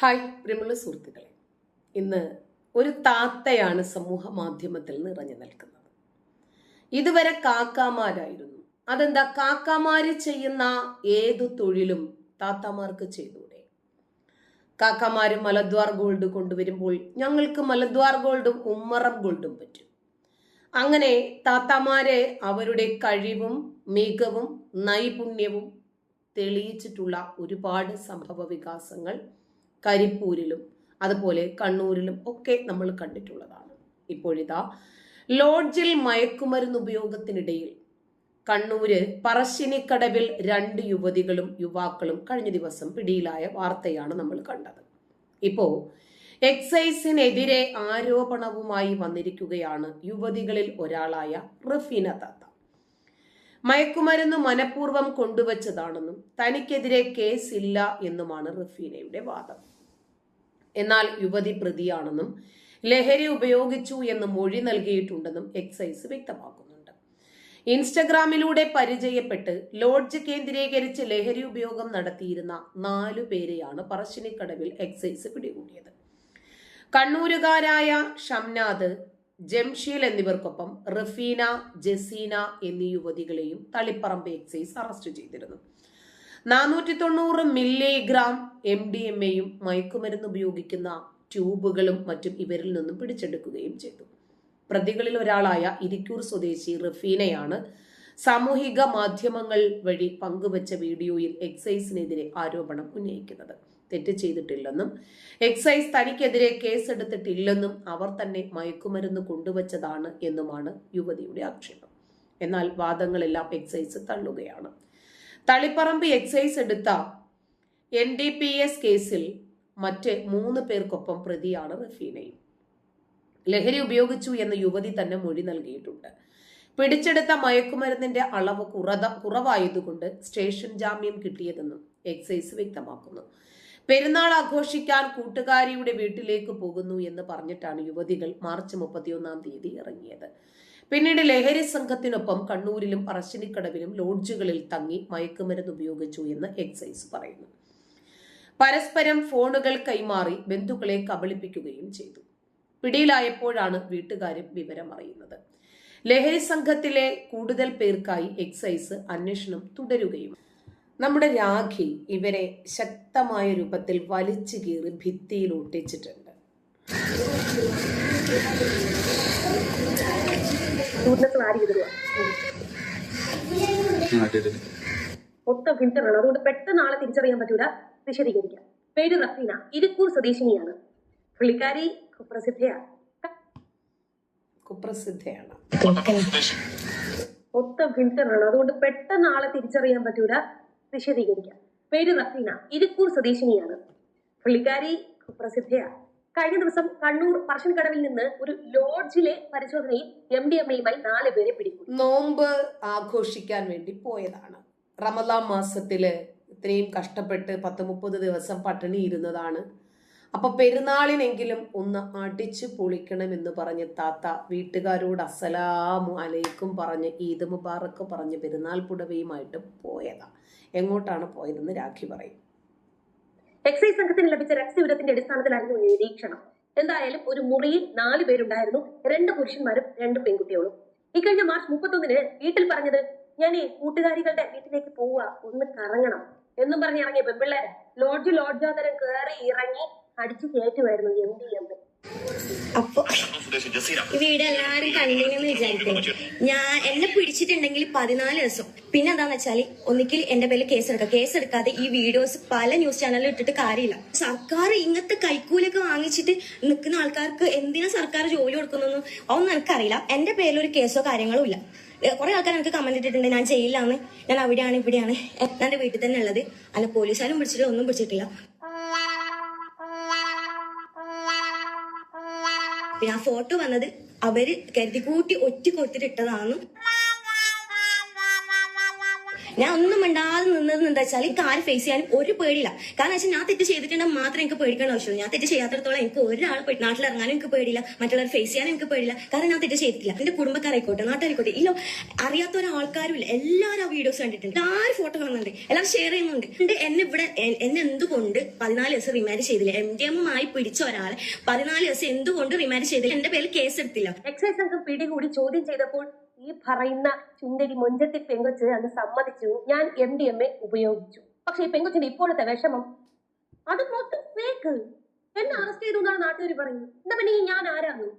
Hi പ്രിയമുള്ള സുഹൃത്തുക്കളെ, ഇന്ന് ഒരു താത്തയാണ് സമൂഹ മാധ്യമത്തിൽ നിറഞ്ഞു നിൽക്കുന്നത്. ഇതുവരെ കാക്കാമാരായിരുന്നു. അതെന്താ, കാക്കാമാര് ചെയ്യുന്ന ഏതു തൊഴിലും താത്തമാർക്ക് ചെയ്തൂടെ? കാക്കാമാര് മലദ്വാർ ഗോൾഡ് കൊണ്ടുവരുമ്പോൾ ഞങ്ങൾക്ക് മലദ്വാർ ഗോൾഡും ഉമ്മറം ഗോൾഡും പറ്റും. അങ്ങനെ താത്തമാരെ അവരുടെ കഴിവും മികവും നൈപുണ്യവും തെളിയിച്ചിട്ടുള്ള ഒരുപാട് സംഭവ വികാസങ്ങൾ കരിപ്പൂരിലും അതുപോലെ കണ്ണൂരിലും ഒക്കെ നമ്മൾ കണ്ടിട്ടുള്ളതാണ്. ഇപ്പോഴിതാ ലോഡ്ജിൽ മയക്കുമരുന്ന് ഉപയോഗത്തിനിടയിൽ കണ്ണൂര് പറശ്ശിനിക്കടവിൽ 2 യുവതികളും യുവാക്കളും കഴിഞ്ഞ ദിവസം പിടിയിലായ വാർത്തയാണ് നമ്മൾ കണ്ടത്. ഇപ്പോ എക്സൈസിനെതിരെ ആരോപണവുമായി വന്നിരിക്കുകയാണ് യുവതികളിൽ ഒരാളായ റഫീന താത്ത. മയക്കുമരുന്ന് മനഃപൂർവ്വം കൊണ്ടുവച്ചതാണെന്നും തനിക്കെതിരെ കേസില്ല എന്നുമാണ് റഫീനയുടെ വാദം. എന്നാൽ യുവതി പ്രതിയാണെന്നും ലഹരി ഉപയോഗിച്ചു എന്ന് മൊഴി നൽകിയിട്ടുണ്ടെന്നും എക്സൈസ് വ്യക്തമാക്കുന്നുണ്ട്. ഇൻസ്റ്റഗ്രാമിലൂടെ പരിചയപ്പെട്ട് ലോഡ്ജ് കേന്ദ്രീകരിച്ച് ലഹരി ഉപയോഗം നടത്തിയിരുന്ന 4 പേരെയാണ് പറശ്ശിനിക്കടവിൽ എക്സൈസ് പിടികൂടിയത്. കണ്ണൂരുകാരായ ഷംനാദ്, ജംഷീൽ എന്നിവർക്കൊപ്പം റഫീന, ജസീന എന്നീ യുവതികളെയും തളിപ്പറമ്പ് എക്സൈസ് അറസ്റ്റ് ചെയ്തിരുന്നു. 490 മില്ലിഗ്രാം MDMAയും മയക്കുമരുന്ന് ഉപയോഗിക്കുന്ന ട്യൂബുകളും മറ്റും ഇവരിൽ നിന്നും പിടിച്ചെടുക്കുകയും ചെയ്തു. പ്രതികളിൽ ഒരാളായ ഇരിക്കൂർ സ്വദേശി റഫീനയാണ് സാമൂഹിക മാധ്യമങ്ങൾ വഴി പങ്കുവച്ച വീഡിയോയിൽ എക്സൈസിനെതിരെ ആരോപണം ഉന്നയിക്കുന്നത്. തെറ്റ് ചെയ്തിട്ടില്ലെന്നും എക്സൈസ് തനിക്കെതിരെ കേസെടുത്തിട്ടില്ലെന്നും അവർ തന്നെ മയക്കുമരുന്ന് കൊണ്ടുവച്ചതാണ് എന്നുമാണ് യുവതിയുടെ ആക്ഷേപം. എന്നാൽ വാദങ്ങളെല്ലാം എക്സൈസ് തള്ളുകയാണ്. തളിപ്പറമ്പ് എക്സൈസ് എടുത്ത NDPS കേസിൽ മറ്റ് 3 പേർക്കൊപ്പം പ്രതിയാണ് റഫീനയും. ലഹരി ഉപയോഗിച്ചു എന്ന യുവതി തന്നെ മൊഴി നൽകിയിട്ടുണ്ട്. പിടിച്ചെടുത്ത മയക്കുമരുന്നിന്റെ അളവ് കുറവായതുകൊണ്ട് സ്റ്റേഷൻ ജാമ്യം കിട്ടിയതെന്നും എക്സൈസ് വ്യക്തമാക്കുന്നു. പെരുന്നാൾ ആഘോഷിക്കാൻ കൂട്ടുകാരിയുടെ വീട്ടിലേക്ക് പോകുന്നു എന്ന് പറഞ്ഞിട്ടാണ് യുവതികൾ മാർച്ച് 31-ാം തീയതി ഇറങ്ങിയത്. പിന്നീട് ലഹരി സംഘത്തിനൊപ്പം കണ്ണൂരിലും പറശ്ശിനിക്കടവിലും ലോഡ്ജുകളിൽ തങ്ങി മയക്കുമരുന്ന് ഉപയോഗിച്ചു എന്ന് എക്സൈസ് പറയുന്നു. പരസ്പരം ഫോണുകൾ കൈമാറി ബന്ധുക്കളെ കബളിപ്പിക്കുകയും ചെയ്തു. പിടിയിലായപ്പോഴാണ് വീട്ടുകാരും വിവരം അറിയുന്നത്. ലഹരി സംഘത്തിലെ കൂടുതൽ പേർക്കായി എക്സൈസ് അന്വേഷണം തുടരുകയും നമ്മുടെ രാഖി ഇവരെ ശക്തമായ രൂപത്തിൽ വലിച്ചു കീറി ഭിത്തിയിൽ ഒട്ടിച്ചിട്ടുണ്ട്. മൊത്തം ഫിൽറ്ററാണ്, അതുകൊണ്ട് പെട്ടെന്ന് ആളെ തിരിച്ചറിയാൻ പറ്റൂല. വിശദീകരിക്കാം. പേര് റഫീന, ഇരിക്കൂർ സ്വദേശിനിയാണ്. പുള്ളിക്കാരി കുപ്രസിദ്ധയാണ്. മൊത്തം ഫിൽറ്ററാണ്, അതുകൊണ്ട് പെട്ടെന്ന് ആളെ തിരിച്ചറിയാൻ പറ്റൂല. വിശദീകരിക്കാം. പേര് റഫീന, ഇരിക്കൂർ സ്വദേശിനിയാണ്. പുള്ളിക്കാരി കുപ്രസിദ്ധയാണ്. കഴിഞ്ഞ ദിവസം കണ്ണൂർ പറശ്ശിനിക്കടവിൽ നിന്ന് ഒരു ലോഡ്ജിലെ പരിശോധനയിൽ MDMAയുമായി 4 പേരെ പിടികൂടി. നോമ്പ് ആഘോഷിക്കാൻ വേണ്ടി പോയതാണ്. റമദാൻ മാസത്തില് ഇത്രയും കഷ്ടപ്പെട്ട് 10-30 ദിവസം പട്ടിണി ഇരുന്നതാണ്. അപ്പൊ പെരുന്നാളിനെങ്കിലും ഒന്ന് അടിച്ചു പൊളിക്കണമെന്ന് പറഞ്ഞ് താത്ത വീട്ടുകാരോട് അസ്സലാമു അലൈക്കും പറഞ്ഞ് ഈദ് മുബാറക്ക് പറഞ്ഞ് പെരുന്നാൾ പുടവയുമായിട്ട് പോയതാ. എങ്ങോട്ടാണ് പോയതെന്ന് രാഖി പറയും. എക്സൈസ് സംഘത്തിന് ലഭിച്ച രഹസ്യവിവരത്തിന്റെ അടിസ്ഥാനത്തിലായിരുന്നു നിരീക്ഷണം. എന്തായാലും ഒരു മുറിയിൽ 4 പേരുണ്ടായിരുന്നു, 2 പുരുഷന്മാരും 2 പെൺകുട്ടികളും. ഇക്കഴിഞ്ഞ മാർച്ച് 31-ന് വീട്ടിൽ പറഞ്ഞത്, ഞാനേ കൂട്ടുകാരികളുടെ വീട്ടിലേക്ക് പോവുക, ഒന്ന് കറങ്ങണം എന്നും പറഞ്ഞ് ഇറങ്ങിയ പെൺപിള്ളേരെ ലോഡ്ജാതരം കയറി ഇറങ്ങി അടിച്ചു കയറ്റുമായിരുന്നു MDMA. അപ്പൊ ഈ വീട് എല്ലാരും കണ്ടില്ലെന്ന് വിചാരിക്കുന്നു. എന്നെ പിടിച്ചിട്ടുണ്ടെങ്കിൽ 14 ദിവസം. പിന്നെ എന്താന്ന് വെച്ചാല് ഒന്നിക്കൽ എന്റെ പേരിൽ കേസെടുക്കാതെ ഈ വീഡിയോസ് പല ന്യൂസ് ചാനലിൽ ഇട്ടിട്ട് കാര്യമില്ല. സർക്കാർ ഇങ്ങനത്തെ കൈക്കൂലൊക്കെ വാങ്ങിച്ചിട്ട് നിൽക്കുന്ന ആൾക്കാർക്ക് എന്തിനാ സർക്കാർ ജോലി കൊടുക്കുന്നൊന്നും അതൊന്നും എനിക്കറിയില്ല. എന്റെ പേരിൽ ഒരു കേസോ കാര്യങ്ങളോ ഇല്ല. കുറെ ആൾക്കാർ എനിക്ക് കമന്റ് ഇട്ടിട്ടുണ്ട്, ഞാൻ ജയിലിലാണ്, ഞാൻ അവിടെയാണ് ഇവിടെയാണ്. എന്റെ വീട്ടിൽ തന്നെ ഉള്ളത്. അല്ല പോലീസുകാരും പിടിച്ചിട്ട് ഒന്നും പിടിച്ചിട്ടില്ല. പിന്നെ ആ ഫോട്ടോ വന്നത് അവര് കരുതി കൂട്ടി ഒറ്റ കൊടുത്തിട്ട് ഇട്ടതാണെന്നും ഞാൻ ഒന്നും മിണ്ടാതെ നിന്നത് എന്താ വെച്ചാൽ ഈ കാര്യം ഫേസ് ചെയ്യാനും ഒരു പേടിയില്ല. കാരണം വെച്ചാൽ ഞാൻ തെറ്റ് ചെയ്തിട്ടുണ്ടെങ്കിൽ മാത്രമേ എനിക്ക് പേടിക്കേണ്ട ആവശ്യമുള്ളൂ. ഞാൻ തെറ്റ് ചെയ്യാത്തടത്തോളം എനിക്ക് ഒരാൾ നാട്ടിലിറങ്ങാനും എനിക്ക് പേടിയില്ല, മറ്റുള്ളവർ ഫേസ് ചെയ്യാനും എനിക്ക് പേടിയില്ല. കാരണം ഞാൻ തെറ്റ് ചെയ്തിട്ടില്ല. എന്റെ കുടുംബക്കാരായിക്കോട്ടെ, നാട്ടുകാരായിക്കോട്ടെ, ഇല്ലോ അറിയാത്ത ഒരാൾക്കാരും ഇല്ല. എല്ലാവരും ആ വീഡിയോസ് കണ്ടിട്ടുണ്ട്, എല്ലാവരും ഫോട്ടോ കാണുന്നുണ്ട്, എല്ലാവരും ഷെയർ ചെയ്യുന്നുണ്ട്. എന്നെ എന്തുകൊണ്ട് 14 ദിവസം റിമാൻഡ് ചെയ്തില്ല? MDMA പിടിച്ച ഒരാളെ 14 ദിവസം എന്തുകൊണ്ട് റിമാൻഡ് ചെയ്തില്ല? എന്റെ പേരിൽ കേസ് എടുത്തില്ല. എക്സൈസ് സംഘം പിടികൂടി ചോദ്യം ചെയ്തപ്പോൾ ഈ പറയുന്ന ചുണ്ടരി മൊഞ്ചത്തി പെങ്കൊച്ച് അന്ന് സമ്മതിച്ചു, ഞാൻ MDMA ഉപയോഗിച്ചു. പക്ഷെ ഈ പെങ്കൊച്ചിന്റെ ഇപ്പോഴത്തെ വിഷമം അത് മൊത്തം ഫേക്ക്. എന്നെ അറസ്റ്റ് ചെയ്തു എന്നാണ് നാട്ടുകാർ പറയുന്നത്. എന്താ പിന്നെ ഞാൻ ആരാന്നു?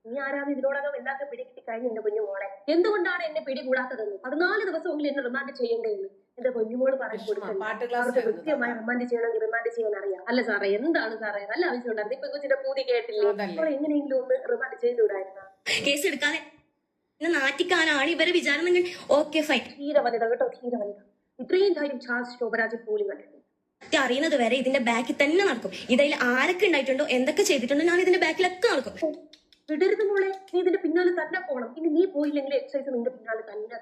നീ ആരാന്ന് ഇതിനോടകം എല്ലാവർക്കും പിടികിട്ടി കഴിഞ്ഞു എന്റെ കുഞ്ഞുമോളെ. എന്തുകൊണ്ടാണ് എന്നെ പിടികൂടാത്തതെന്ന് 14 ദിവസമെങ്കിലും എന്നെ റിമാൻഡ് ചെയ്യേണ്ടതെന്ന് എന്റെ കുഞ്ഞുമോള് പറഞ്ഞു കൊടുക്കുന്നത്. അവർക്ക് കൃത്യമായി റിമാൻഡ് ചെയ്യണമെങ്കിൽ റിമാൻഡ് ചെയ്യാൻ അറിയാം. അല്ല സാറേ, എന്താണ് സാറേ, നല്ല ആവശ്യം ഉണ്ടായിരുന്നു. ഇപ്പൊ കൊച്ചിന്റെ പൂതി കേട്ടില്ലേ? അപ്പോൾ എങ്ങനെയെങ്കിലും ഒന്ന് റിമാൻഡ് ചെയ്തുകൂടായിരുന്ന? കേസ് എടുക്കാതെ നാട്ടിക്കാനാണ് ഇവരെ വിചാരം. Okay fine. ധീരവനിത കേട്ടോ, ധീരവനിത. ഇത്രയും ധൈര്യം ചാൾസ് ശോഭരാജ് പോലും കണ്ടിട്ടുണ്ട്. അറിയുന്നത് വരെ ഇതിന്റെ ബാക്കിൽ തന്നെ നടക്കും. ഇതിൽ ആരൊക്കെ ഉണ്ടായിട്ടുണ്ടോ, എന്തൊക്കെ ചെയ്തിട്ടുണ്ടോ, ഞാൻ ഇതിന്റെ ബാക്കിലൊക്കെ നടക്കും. വിടരുത് മോളെ, നീ ഇതിന്റെ പിന്നാലെ തന്നെ പോണം. ഇനി നീ പോയില്ലെങ്കിൽ എക്സൈസ് നിന്റെ പിന്നാലെ തന്നെ.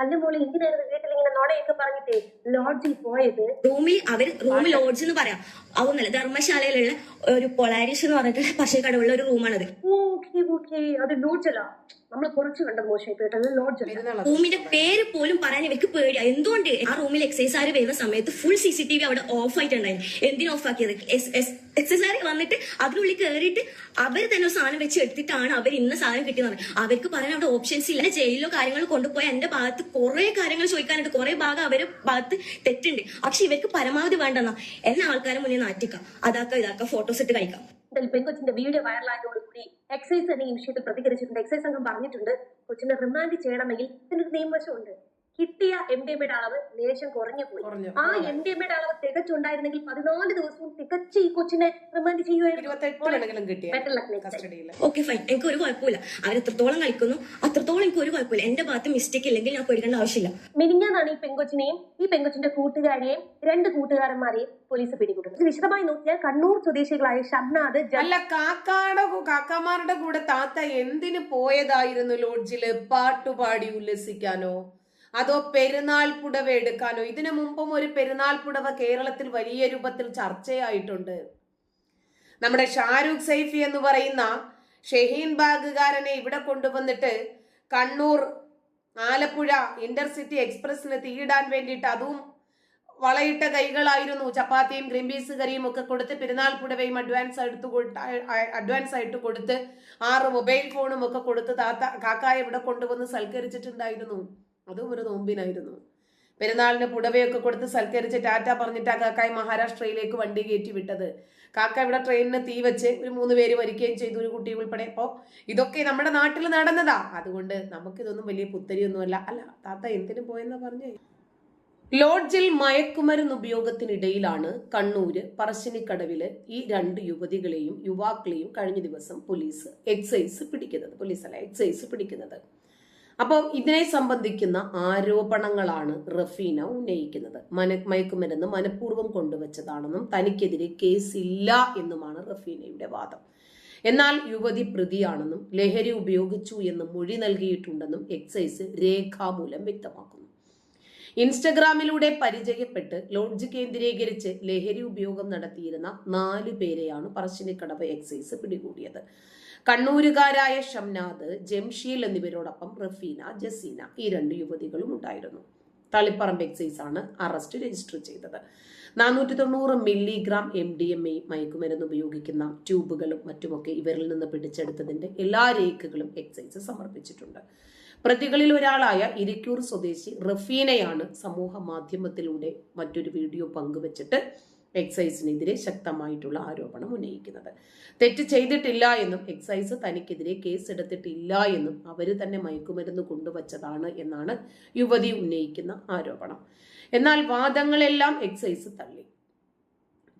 അല്ല മോളെ, എന്തിനായിരുന്നു വീട്ടിൽ ഇങ്ങനെ നോടയൊക്കെ പറഞ്ഞിട്ടേ ലോഡ്ജിൽ പോയത്? റൂമിൽ ലോഡ്ജ് എന്ന് പറയാം. അതൊന്നല്ല, ധർമ്മശാലയിലുള്ള ഒരു പൊളാരിസ് എന്ന് പറഞ്ഞിട്ട് പശുക്കടവുള്ള ഒരു റൂമാണത്. അത് ലോഡ്ജല്ല, നമ്മൾ കുറച്ച് കണ്ടത് മോശമായി കേട്ടത് ലോഡ്ജല്ല. റൂമിന്റെ പേര് പോലും പറയാൻ ഇവർക്ക് പേടിയാ. എന്തുകൊണ്ട്? ആ റൂമിൽ എക്സൈസുകാർ വരുന്ന സമയത്ത് ഫുൾ CCTV അവിടെ ഓഫ് ആയിട്ടുണ്ടായിരുന്നു. എന്തിനാ ഓഫ് ആക്കിയത്? എക്സൈസുകാർ വന്നിട്ട് അതിനുള്ളിൽ കയറിയിട്ട് അവർ തന്നെ ഒരു സാധനം വെച്ച് എടുത്തിട്ടാണ് അവർ ഇന്ന സാധനം കിട്ടിയെന്ന് പറഞ്ഞത്. അവർക്ക് പറയാൻ അവിടെ ഓപ്ഷൻസ് ഇല്ല. ജയിലിലോ കാര്യങ്ങളോ കൊണ്ടുപോയി എന്റെ ഭാഗത്ത് കുറെ കാര്യങ്ങൾ ചോദിക്കാനുണ്ട്, കുറെ ഭാഗം അവരുടെ ഭാഗത്ത് തെറ്റുണ്ട്. പക്ഷെ ഇവർക്ക് പരമാവധി വേണ്ടെന്നാ എന്നെ ആൾക്കാരെ മുന്നിൽ നാറ്റിക്കാം, ഇതാക്കാം ഫോട്ടോസ് ഇട്ട് കഴിക്കാം. പെൺകൊച്ചിന്റെ വീഡിയോ വൈറലായതോടുകൂടി എക്സൈസ് തന്നെ ഈ വിഷയത്തിൽ പ്രതികരിച്ചിട്ടുണ്ട്. എക്സൈസ് സംഘം പറഞ്ഞിട്ടുണ്ട്, കൊച്ചിനെ റിമാൻഡ് ചെയ്യണമെങ്കിൽ ഇതിനൊരു നിയമവശമുണ്ട്. കിട്ടിയ MDMA അളവ് ലേശം കുറഞ്ഞു പോയി. ആ MDMA അളവ് തികച്ചുണ്ടായിരുന്നെങ്കിൽ 14 ദിവസവും തികച്ച് ഈ കൊച്ചിനെ റിമാൻഡ് ചെയ്യുമായിരുന്നു. ഓക്കെ ഫൈൻ, എനിക്ക് ഒരു കുഴപ്പമില്ല. അവരെത്രത്തോളം കളിക്കുന്നു അത്രത്തോളം എനിക്ക് ഒരു കുഴപ്പമില്ല. എന്റെ ഭാഗത്ത് മിസ്റ്റേക്ക് ഇല്ലെങ്കിൽ ഞാൻ പേടിക്കേണ്ട ആവശ്യമില്ല. മിനിഞ്ഞാന്നാണ് ഈ പെങ്കൊച്ചിനെയും ഈ പെങ്കൊച്ചിന്റെ കൂട്ടുകാരെയും 2 കൂട്ടുകാരന്മാരെയും പോലീസ് പിടികൂടുന്നത്. വിശദമായി നോക്കിയാൽ കണ്ണൂർ സ്വദേശികളായ ഷംനാദ് കാക്കാമാരുടെ കൂടെ താത്ത എന്തിനു പോയതായിരുന്നു? ലോഡ്ജില് പാട്ടുപാടി ഉല്ലസിക്കാനോ അതോ പെരുന്നാൾ പുടവ എടുക്കാനോ? ഇതിനു മുമ്പും ഒരു പെരുന്നാൾ പുടവ കേരളത്തിൽ വലിയ രൂപത്തിൽ ചർച്ചയായിട്ടുണ്ട്. നമ്മുടെ ഷാരൂഖ് സൈഫി എന്ന് പറയുന്ന ഷഹീൻ ബാഗുകാരനെ ഇവിടെ കൊണ്ടുവന്നിട്ട് കണ്ണൂർ ആലപ്പുഴ ഇന്റർസിറ്റി എക്സ്പ്രസിന് തീയിടാൻ വേണ്ടിയിട്ട് അതും വളയിട്ട കൈകളായിരുന്നു. ചപ്പാത്തിയും ഗ്രീൻ പീസ് കറിയും ഒക്കെ കൊടുത്ത് പെരുന്നാൾ പുടവയും അഡ്വാൻസ് ആയിട്ട് കൊടുത്ത് 6 മൊബൈൽ ഫോണും ഒക്കെ കൊടുത്ത് കാക്കായ ഇവിടെ കൊണ്ടുവന്ന് സൽക്കരിച്ചിട്ടുണ്ടായിരുന്നു. അതും ഒരു നോമ്പിനായിരുന്നു. പെരുന്നാളിന് പുടവയൊക്കെ കൊടുത്ത് സൽക്കരിച്ച് ടാറ്റ പറഞ്ഞിട്ട് ആ കാക്കായ മഹാരാഷ്ട്രയിലേക്ക് വണ്ടി കയറ്റി വിട്ടത്. കാക്ക ഇവിടെ ട്രെയിനിന് തീ വെച്ച് ഒരു 3 പേര് മരിക്കുകയും ചെയ്തു, ഒരു കുട്ടി ഉൾപ്പെടെ. അപ്പോ ഇതൊക്കെ നമ്മുടെ നാട്ടിൽ നടന്നതാ. അതുകൊണ്ട് നമുക്കിതൊന്നും വലിയ പുത്തരിയൊന്നുമല്ല. അല്ല, താത്ത എന്തിനു പോയെന്നാ പറഞ്ഞേ? ലോഡ്ജിൽ മയക്കുമരുന്ന് ഉപയോഗത്തിനിടയിലാണ് കണ്ണൂര് പറശ്ശിനിക്കടവില് ഈ 2 യുവതികളെയും യുവാക്കളെയും കഴിഞ്ഞ ദിവസം എക്സൈസ് പിടിക്കുന്നത്. അപ്പോൾ ഇതിനെ സംബന്ധിക്കുന്ന ആരോപണങ്ങളാണ് റഫീന ഉന്നയിക്കുന്നത്. മയക്കുമരുന്ന് മനഃപൂർവ്വം കൊണ്ടുവച്ചതാണെന്നും തനിക്കെതിരെ കേസില്ല എന്നുമാണ് റഫീനയുടെ വാദം. എന്നാൽ യുവതി പ്രതിയാണെന്നും ലഹരി ഉപയോഗിച്ചു എന്ന് മൊഴി നൽകിയിട്ടുണ്ടെന്നും എക്സൈസ് രേഖാമൂലം വ്യക്തമാക്കുന്നു. ഇൻസ്റ്റഗ്രാമിലൂടെ പരിചയപ്പെട്ട് ലോഡ്ജ് കേന്ദ്രീകരിച്ച് ലഹരി ഉപയോഗം നടത്തിയിരുന്ന 4 പേരെയാണ് പറശ്ശിനിക്കടവ് എക്സൈസ് പിടികൂടിയത്. കണ്ണൂരുകാരായ ഷംനാദ്, ജംഷീൽ എന്നിവരോടൊപ്പം റഫീന, ജസീന ഈ 2 യുവതികളും ഉണ്ടായിരുന്നു. തളിപ്പറമ്പ് എക്സൈസ് ആണ് അറസ്റ്റ് രജിസ്റ്റർ ചെയ്തത്. 490 മില്ലിഗ്രാം MDMA മയക്കുമരുന്ന് ഉപയോഗിക്കുന്ന ട്യൂബുകളും മറ്റുമൊക്കെ ഇവരിൽ നിന്ന് പിടിച്ചെടുത്തതിന്റെ എല്ലാ രേഖകളും എക്സൈസ് സമർപ്പിച്ചിട്ടുണ്ട്. പ്രതികളിൽ ഒരാളായ ഇരിക്കൂർ സ്വദേശി റഫീനയാണ് സമൂഹ മാധ്യമത്തിലൂടെ മറ്റൊരു വീഡിയോ പങ്കുവച്ചിട്ട് എക്സൈസിനെതിരെ ശക്തമായിട്ടുള്ള ആരോപണം ഉന്നയിക്കുന്നത്. തെറ്റ് ചെയ്തിട്ടില്ല എന്നും എക്സൈസ് തനിക്കെതിരെ കേസെടുത്തിട്ടില്ല എന്നും അവര് തന്നെ മയക്കുമരുന്ന് കൊണ്ടുവച്ചതാണ് എന്നാണ് യുവതി ഉന്നയിക്കുന്ന ആരോപണം. എന്നാൽ വാദങ്ങളെല്ലാം എക്സൈസ് തള്ളി.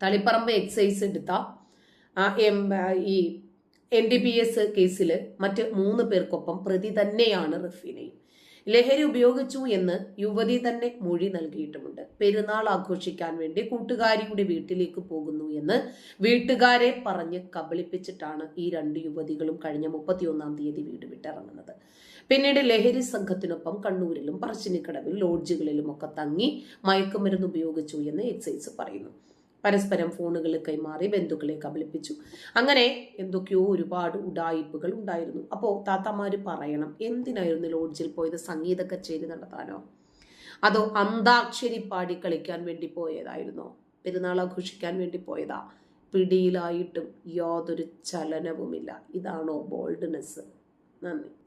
തളിപ്പറമ്പ് എക്സൈസ് എടുത്ത ഈ NDPS കേസിൽ മറ്റ് 3 പേർക്കൊപ്പം പ്രതി തന്നെയാണ് റഫീനയും. ലഹരി ഉപയോഗിച്ചു എന്ന് യുവതി തന്നെ മൊഴി നൽകിയിട്ടുമുണ്ട്. പെരുന്നാൾ ആഘോഷിക്കാൻ വേണ്ടി കൂട്ടുകാരിയുടെ വീട്ടിലേക്ക് പോകുന്നു എന്ന് വീട്ടുകാരെ പറഞ്ഞ് കബളിപ്പിച്ചിട്ടാണ് ഈ 2 യുവതികളും കഴിഞ്ഞ 31-ാം തീയതി വീട് വിട്ടിറങ്ങുന്നത്. പിന്നീട് ലഹരി സംഘത്തിനൊപ്പം കണ്ണൂരിലും പറശ്ശിനിക്കടവിൽ ലോഡ്ജുകളിലും ഒക്കെ തങ്ങി മയക്കുമരുന്ന് ഉപയോഗിച്ചു എന്ന് എക്സൈസ് പറയുന്നു. പരസ്പരം ഫോണുകൾ കൈമാറി ബന്ധുക്കളെ കബളിപ്പിച്ചു. അങ്ങനെ എന്തൊക്കെയോ ഒരുപാട് ഉഡായിപ്പുകൾ ഉണ്ടായിരുന്നു. അപ്പോൾ താത്തമാര് പറയണം, എന്തിനായിരുന്നു ലോഡ്ജിൽ പോയത്? സംഗീത കച്ചേരി നടത്താനോ, അതോ അന്താക്ഷരി പാടി കളിക്കാൻ വേണ്ടി പോയതായിരുന്നോ? പെരുന്നാൾ ആഘോഷിക്കാൻ വേണ്ടി പോയതാ? പിടിയിലായിട്ടും യാതൊരു ചലനവുമില്ല. ഇതാണോ ബോൾഡ്നെസ്? നന്ദി.